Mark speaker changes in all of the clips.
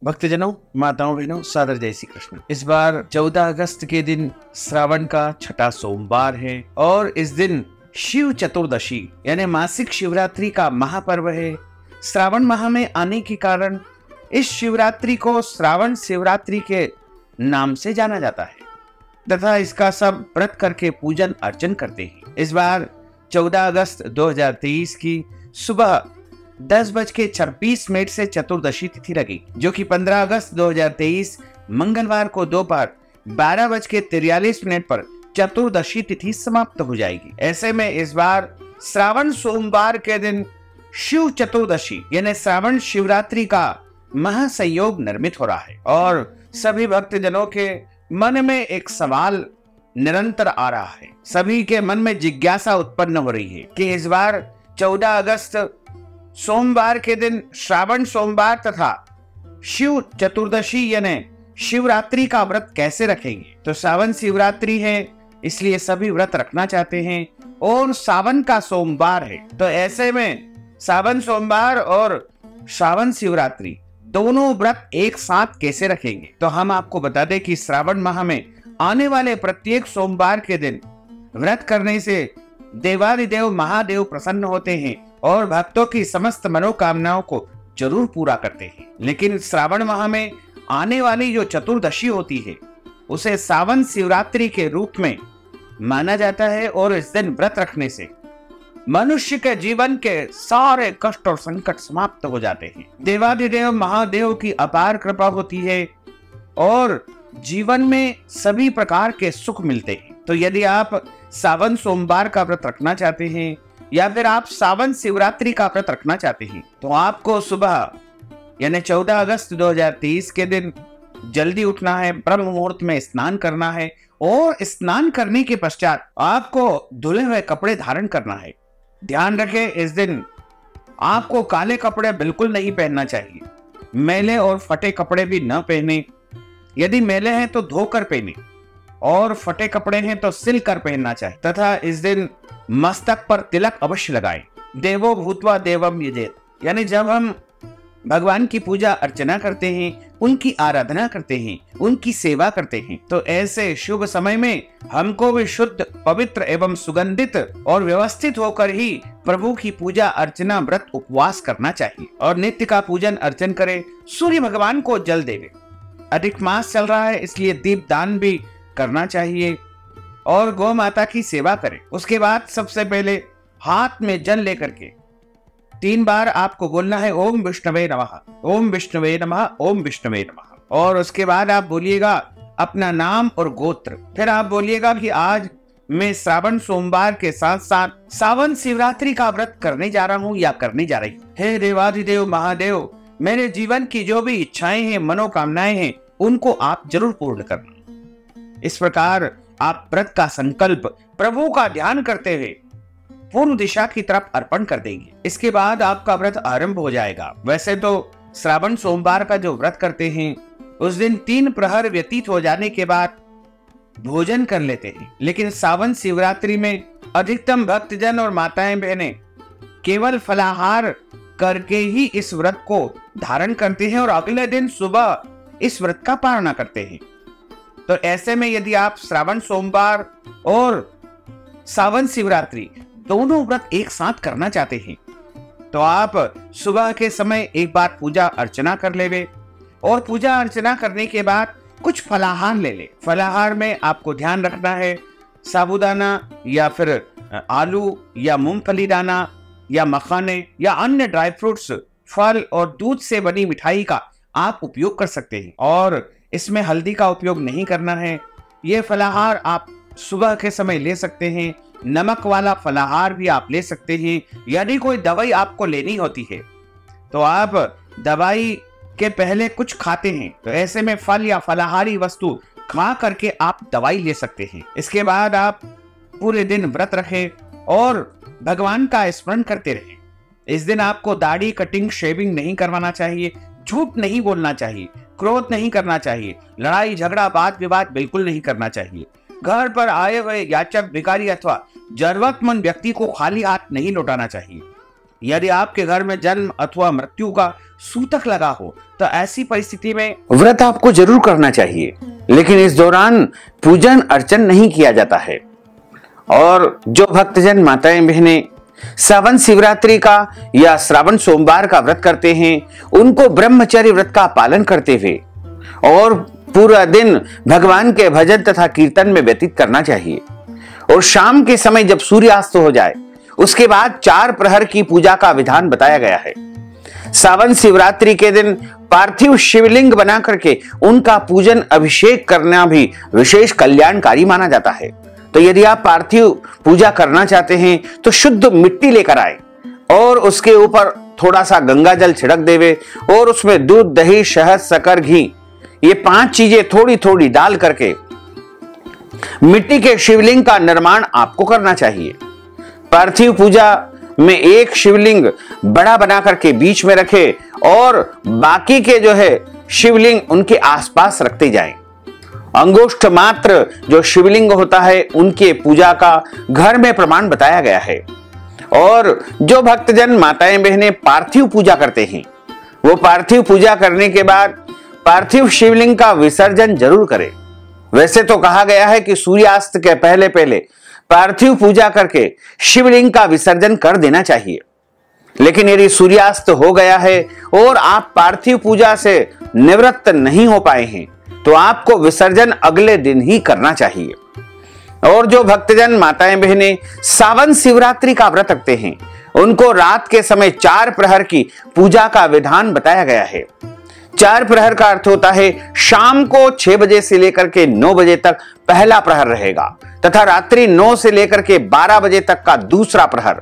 Speaker 1: भक्तजनों, माताओं, बहनों, सादर जय श्री कृष्ण। इस बार 14 अगस्त के दिन श्रावण का छठा सोमवार है और इस दिन शिव चतुर्दशी यानी मासिक शिवरात्रि का महापर्व है। श्रावण माह में आने के कारण इस शिवरात्रि को श्रावण शिवरात्रि के नाम से जाना जाता है तथा इसका सब व्रत करके पूजन अर्चन करते हैं। इस बार 14 अगस्त 2023 की सुबह 10:26 से चतुर्दशी तिथि लगी, जो कि 15 अगस्त 2023 मंगलवार को दोपहर 12:43 पर चतुर्दशी तिथि समाप्त हो जाएगी। ऐसे में इस बार श्रावण सोमवार के दिन शिव चतुर्दशी यानी श्रावण शिवरात्रि का महासंयोग निर्मित हो रहा है और सभी भक्तजनों के मन में एक सवाल निरंतर आ रहा है। सभी के मन में जिज्ञासा उत्पन्न हो रही है कि इस बार 14 अगस्त सोमवार के दिन श्रावण सोमवार तथा शिव चतुर्दशी यानी शिवरात्रि का व्रत कैसे रखेंगे। तो सावन शिवरात्रि है, इसलिए सभी व्रत रखना चाहते हैं और सावन का सोमवार है, तो ऐसे में सावन सोमवार और श्रावण शिवरात्रि दोनों व्रत एक साथ कैसे रखेंगे। तो हम आपको बता दें कि श्रावण माह में आने वाले प्रत्येक सोमवार के दिन व्रत करने से देवादिदेव महादेव प्रसन्न होते हैं और भक्तों की समस्त मनोकामनाओं को जरूर पूरा करते हैं। लेकिन श्रावण माह में आने वाली जो चतुर्दशी होती है उसे सावन शिवरात्रि के रूप में माना जाता है और इस दिन व्रत रखने से मनुष्य के जीवन के सारे कष्ट और संकट समाप्त हो जाते हैं। देवादिदेव महादेव की अपार कृपा होती है और जीवन में सभी प्रकार के सुख मिलते हैं। तो यदि आप सावन सोमवार का व्रत रखना चाहते हैं या फिर आप सावन शिवरात्रि का व्रत रखना चाहते हैं तो आपको सुबह यानी 14 अगस्त 2023 के दिन जल्दी उठना है, ब्रह्म मुहूर्त में स्नान करना है और स्नान करने के पश्चात आपको धुले हुए कपड़े धारण करना है। ध्यान रखें, इस दिन आपको काले कपड़े बिल्कुल नहीं पहनना चाहिए। मैले और फटे कपड़े भी न पहने, यदि मैले हैं तो धोकर पहने और फटे कपड़े हैं तो सिल कर पहनना चाहिए तथा इस दिन मस्तक पर तिलक अवश्य लगाएं। देवो भूत्वा देवम यजेत, यानी जब हम भगवान की पूजा अर्चना करते हैं, उनकी आराधना करते हैं, उनकी सेवा करते हैं, तो ऐसे शुभ समय में हमको भी शुद्ध, पवित्र एवं सुगंधित और व्यवस्थित होकर ही प्रभु की पूजा अर्चना, व्रत, उपवास करना चाहिए और नित्य का पूजन अर्चन करें। सूर्य भगवान को जल देवे। अधिक मास चल रहा है, इसलिए दीप दान भी करना चाहिए और गौ माता की सेवा करें। उसके बाद सबसे पहले हाथ में जल लेकर के 3 बार आपको बोलना है ओम विष्णवे नमः, ओम विष्णवे नमः, ओम विष्णवे नमः। और उसके बाद आप बोलिएगा अपना नाम और गोत्र। फिर आप बोलिएगा कि आज मैं श्रावण सोमवार के साथ साथ सावन शिवरात्रि का व्रत करने जा रहा हूँ या करने जा रही हूँ। हे देवाधिदेव महादेव, मेरे जीवन की जो भी इच्छाएं हैं, मनोकामनाएं हैं, उनको आप जरूर पूर्ण करना। इस प्रकार आप व्रत का संकल्प प्रभु का ध्यान करते हुए पूर्व दिशा की तरफ अर्पण कर देंगे। इसके बाद आपका व्रत आरंभ हो जाएगा। वैसे तो श्रावण सोमवार का जो व्रत करते हैं उस दिन 3 प्रहर व्यतीत हो जाने के बाद भोजन कर लेते हैं, लेकिन सावन शिवरात्रि में अधिकतम भक्तजन और माताएं बहनें केवल फलाहार करके ही इस व्रत को धारण करते हैं और अगले दिन सुबह इस व्रत का पालना करते हैं। तो ऐसे में यदि आप श्रावण सोमवार और सावन शिवरात्रि दोनों व्रत एक साथ करना चाहते हैं तो आप सुबह के समय एक बार पूजा अर्चना कर लेवे और पूजा अर्चना करने के बाद कुछ फलाहार ले ले। फलाहार में आपको ध्यान रखना है साबूदाना या फिर आलू या मूंगफली दाना या मखाने या अन्य ड्राई फ्रूट्स, फल और दूध से बनी मिठाई का आप उपयोग कर सकते हैं और इसमें हल्दी का उपयोग नहीं करना है। ये फलाहार आप सुबह के समय ले सकते हैं। नमक वाला फलाहार भी आप ले सकते हैं। यदि कोई दवाई आपको लेनी होती है तो आप दवाई के पहले कुछ खाते हैं तो ऐसे में फल या फलाहारी वस्तु खा करके आप दवाई ले सकते हैं। इसके बाद आप पूरे दिन व्रत रखें और भगवान का स्मरण करते रहें। इस दिन आपको दाढ़ी, कटिंग, शेविंग नहीं करवाना चाहिए, झूठ नहीं बोलना चाहिए, क्रोध नहीं करना चाहिए, लड़ाई झगड़ा, वाद विवाद बिल्कुल नहीं करना चाहिए। घर पर आए हुए याचक, भिखारी अथवा जरूरतमंद व्यक्ति को खाली हाथ नहीं लौटाना चाहिए। यदि आपके घर में जन्म अथवा मृत्यु का सूतक लगा हो तो ऐसी परिस्थिति में व्रत आपको जरूर करना चाहिए, लेकिन इस दौरान पूजन अर्चन नहीं किया जाता है। और जो भक्तजन माताएं बहनें सावन शिवरात्रि का या श्रावण सोमवार का व्रत करते हैं, उनको ब्रह्मचर्य व्रत का पालन करते हुए और पूरा दिन भगवान के भजन तथा कीर्तन में व्यतीत करना चाहिए। और शाम के समय जब सूर्यास्त हो जाए उसके बाद 4 प्रहर की पूजा का विधान बताया गया है। सावन शिवरात्रि के दिन पार्थिव शिवलिंग बना करके उनका पूजन अभिषेक करना भी विशेष कल्याणकारी माना जाता है। तो यदि आप पार्थिव पूजा करना चाहते हैं तो शुद्ध मिट्टी लेकर आए और उसके ऊपर थोड़ा सा गंगा जल छिड़क देवे और उसमें दूध, दही, शहद, शक्कर, घी, ये 5 चीजें थोड़ी थोड़ी डाल करके मिट्टी के शिवलिंग का निर्माण आपको करना चाहिए। पार्थिव पूजा में एक शिवलिंग बड़ा बना करके बीच में रखे और बाकी के जो है शिवलिंग उनके आसपास रखते जाएं। अंगुष्ठ मात्र जो शिवलिंग होता है उनके पूजा का घर में प्रमाण बताया गया है। और जो भक्तजन माताएं बहनें पार्थिव पूजा करते हैं वो पार्थिव पूजा करने के बाद पार्थिव शिवलिंग का विसर्जन जरूर करें। वैसे तो कहा गया है कि सूर्यास्त के पहले पहले पार्थिव पूजा करके शिवलिंग का विसर्जन कर देना चाहिए, लेकिन यदि सूर्यास्त हो गया है और आप पार्थिव पूजा से निवृत्त नहीं हो पाए हैं तो आपको विसर्जन अगले दिन ही करना चाहिए। और जो भक्तजन माताएं बहनें सावन शिवरात्रि का व्रत रखते हैं उनको रात के समय 4 प्रहर की पूजा का विधान बताया गया है। 4 प्रहर का अर्थ होता है शाम को 6 बजे से लेकर के 9 बजे तक पहला प्रहर रहेगा तथा रात्रि 9 से लेकर के 12 बजे तक का दूसरा प्रहर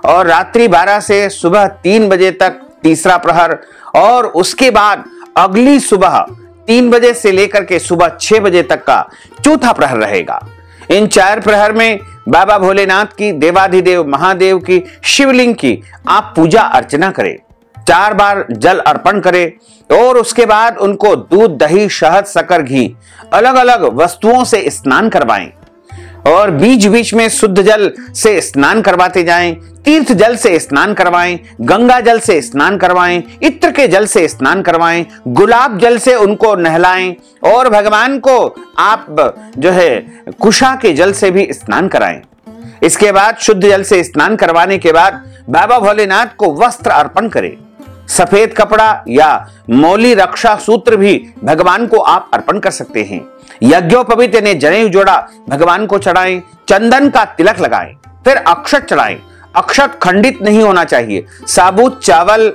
Speaker 1: और रात्रि 12 से सुबह 3 बजे तक तीसरा प्रहर और उसके बाद अगली सुबह 3 बजे से लेकर के सुबह 6 बजे तक का चौथा प्रहर रहेगा। इन 4 प्रहर में बाबा भोलेनाथ की, देवाधिदेव महादेव की, शिवलिंग की आप पूजा अर्चना करें, 4 बार जल अर्पण करें और उसके बाद उनको दूध, दही, शहद, शक्कर, घी अलग अलग वस्तुओं से स्नान करवाएं और बीच बीच में शुद्ध जल से स्नान करवाते जाएं, तीर्थ जल से स्नान करवाएं, गंगा जल से स्नान करवाएं, इत्र के जल से स्नान करवाएं, गुलाब जल से उनको नहलाएं और भगवान को आप जो है कुशा के जल से भी स्नान कराएं। इसके बाद शुद्ध जल से स्नान करवाने के बाद बाबा भोलेनाथ को वस्त्र अर्पण करें। सफेद कपड़ा या मौली रक्षा सूत्र भी भगवान को आप अर्पण कर सकते हैं। यज्ञोपवीत ने जनेऊ जोड़ा भगवान को चढ़ाएं, चंदन का तिलक लगाएं, फिर अक्षत चढ़ाएं। अक्षत खंडित नहीं होना चाहिए। साबुत चावल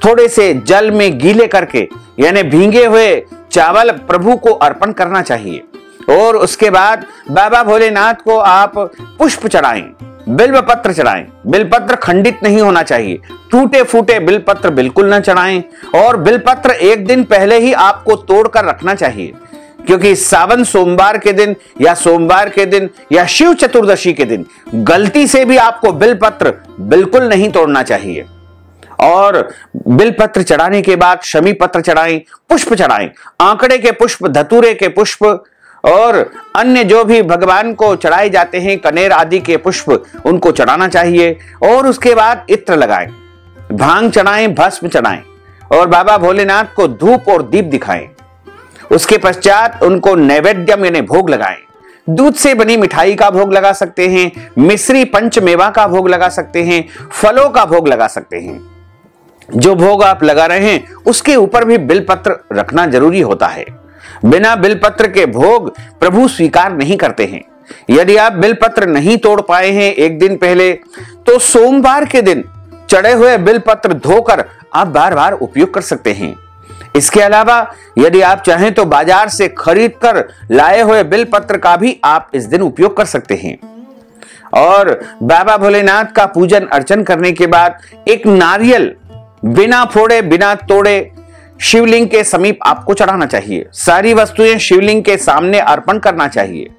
Speaker 1: थोड़े से जल में गीले करके यानी भींगे हुए चावल प्रभु को अर्पण करना चाहिए और उसके बाद बाबा भोलेनाथ को आप पुष्प चढ़ाएं, बिल्व पत्र चढ़ाएं। बिलपत्र खंडित नहीं होना चाहिए, टूटे फूटे बिलपत्र बिल्कुल न चढ़ाएं और बिलपत्र एक दिन पहले ही आपको तोड़कर रखना चाहिए, क्योंकि सावन सोमवार के दिन या सोमवार के दिन या शिव चतुर्दशी के दिन गलती से भी आपको बिलपत्र बिल्कुल नहीं तोड़ना चाहिए। और बिलपत्र चढ़ाने के बाद शमी पत्र चढ़ाएं, पुष्प चढ़ाएं, आंकड़े के पुष्प, धतूरे के पुष्प और अन्य जो भी भगवान को चढ़ाए जाते हैं, कनेर आदि के पुष्प, उनको चढ़ाना चाहिए। और उसके बाद इत्र लगाएं, भांग चढ़ाएं, भस्म चढ़ाएं और बाबा भोलेनाथ को धूप और दीप दिखाएं। उसके पश्चात उनको नैवेद्यम यानी भोग लगाएं। दूध से बनी मिठाई का भोग लगा सकते हैं, मिश्री पंचमेवा का भोग लगा सकते हैं, फलों का भोग लगा सकते हैं। जो भोग आप लगा रहे हैं उसके ऊपर भी बिलपत्र रखना जरूरी होता है। बिना बिलपत्र के भोग प्रभु स्वीकार नहीं करते हैं। यदि आप बिलपत्र नहीं तोड़ पाए हैं एक दिन पहले तो सोमवार के दिन चढ़े हुए बिलपत्र धोकर आप बार बार उपयोग कर सकते हैं। इसके अलावा यदि आप चाहें तो बाजार से खरीद कर लाए हुए बिलपत्र का भी आप इस दिन उपयोग कर सकते हैं। और बाबा भोलेनाथ का पूजन अर्चन करने के बाद एक नारियल बिना फोड़े बिना तोड़े शिवलिंग के समीप आपको चढ़ाना चाहिए। सारी वस्तुएं शिवलिंग के सामने अर्पण करना चाहिए।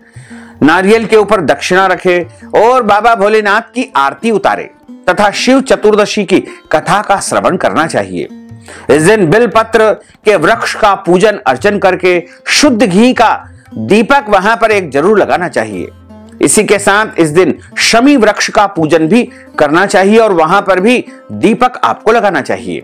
Speaker 1: नारियल के ऊपर दक्षिणा रखें और बाबा भोलेनाथ की आरती उतारे तथा शिव चतुर्दशी की कथा का श्रवण करना चाहिए। इस दिन बिलपत्र के वृक्ष का पूजन अर्चन करके शुद्ध घी का दीपक वहां पर एक जरूर लगाना चाहिए। इसी के साथ इस दिन शमी वृक्ष का पूजन भी करना चाहिए और वहां पर भी दीपक आपको लगाना चाहिए।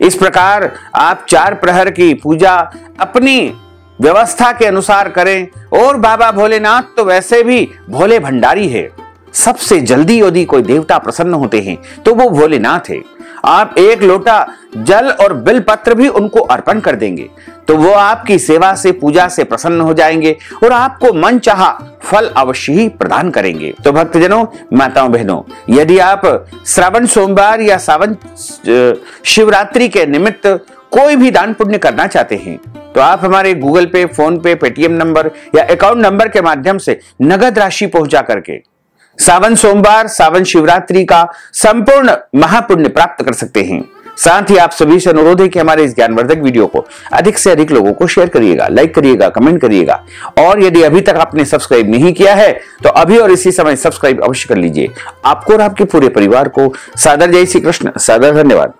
Speaker 1: इस प्रकार आप 4 प्रहर की पूजा अपनी व्यवस्था के अनुसार करें। और बाबा भोलेनाथ तो वैसे भी भोले भंडारी है। सबसे जल्दी यदि कोई देवता प्रसन्न होते हैं तो वो भोलेनाथ है। आप 1 लोटा जल और बिलपत्र भी उनको अर्पण कर देंगे तो वो आपकी सेवा से, पूजा से प्रसन्न हो जाएंगे और आपको मनचाहा फल अवश्य ही प्रदान करेंगे। तो भक्तजनों, माताओं, बहनों, यदि आप श्रावण सोमवार या सावन शिवरात्रि के निमित्त कोई भी दान पुण्य करना चाहते हैं तो आप हमारे गूगल पे, फोन पे, पेटीएम नंबर या अकाउंट नंबर के माध्यम से नगद राशि पहुंचा करके सावन सोमवार, सावन शिवरात्रि का संपूर्ण महापुण्य प्राप्त कर सकते हैं। साथ ही आप सभी से अनुरोध है कि हमारे इस ज्ञानवर्धक वीडियो को अधिक से अधिक लोगों को शेयर करिएगा, लाइक करिएगा, कमेंट करिएगा और यदि अभी तक आपने सब्सक्राइब नहीं किया है तो अभी और इसी समय सब्सक्राइब अवश्य कर लीजिए। आपको और आपके पूरे परिवार को सादर जय श्री कृष्ण, सादर धन्यवाद।